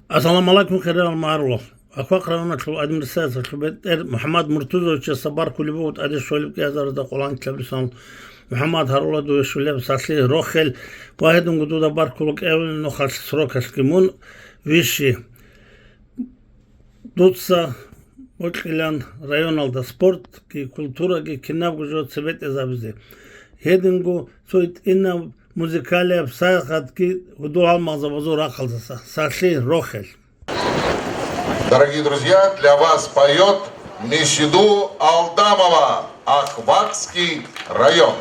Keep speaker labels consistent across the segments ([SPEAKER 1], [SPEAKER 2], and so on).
[SPEAKER 1] Assalamu alaikum خير المعروف. أقرأ أنا شو أدم رسالة شو بيتر محمد مرتضى شو صبر كل بوت أدي شو اللي بكذا ردا قلان كلبسان محمد هرولا دو شو اللي بساسلي روخل واحد من جدود بار كلك أول نخش سروك أسكيمون ويشي دوتسا وكيلان رايونال دا سبورت كي كولتورا كي كناب جوت سبت إزابزي هيدنجو سويت إننا مузыкалия психотки вдуал мазавазу рахалзаса сашли рохель.
[SPEAKER 2] Дорогие друзья, для вас поет Мешиду Алдамова, Ахватский район.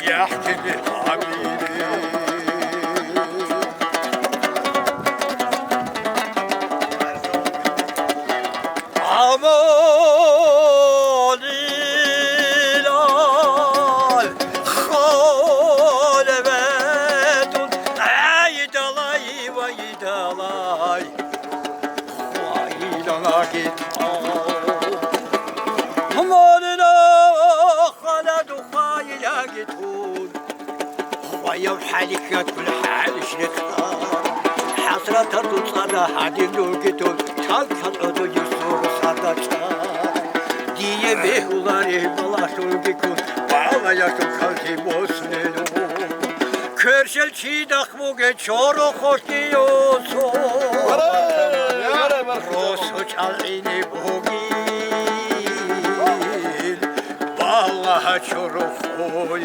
[SPEAKER 3] يحكي الحبيب يوم حالك كل حال شركة حسرة تصدى هذه لوكتون تلقى يسوع صدى diye behuları balaşır bikun bağlayasın kalki bosnenu Körsel çiğdak bu geç oru hoş diyorsun Rosu çalini bugil Vallaha çoruk oy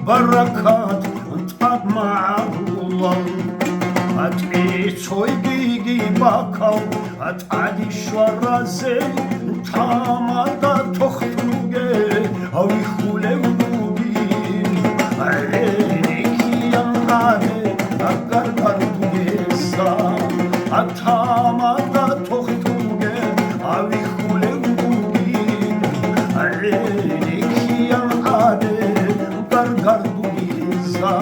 [SPEAKER 4] بركات انطاد مع الله اتعي صويدي باكو اتعدي شورازي تامادا تخ Alekiyan ade Gargar duliza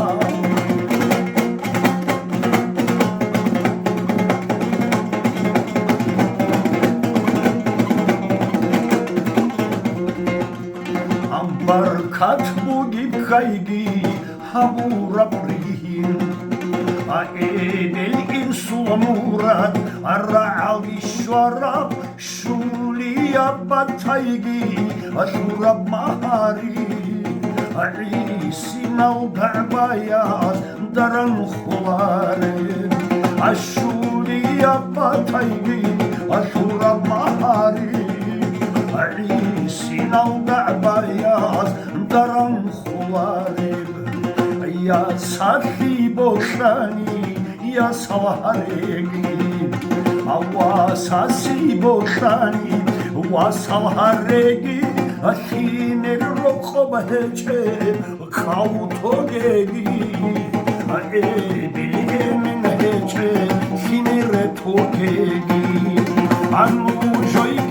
[SPEAKER 4] Barkat bugib kaygi hamura prihin Aedel insu murad Ara'al ishwarab Shuliya bataygi Ashurab mahari Aisinal ga'bayat Daran khulare Ashuliya bataygi Ashurab mahari Sinal ga'bayat daran khuarib Ya sathi boshani ya salharegi Awa sasi boshani wa salharegi Akhiner rokhob heche khautogegi Bilgen heche khiner togegi Anu joy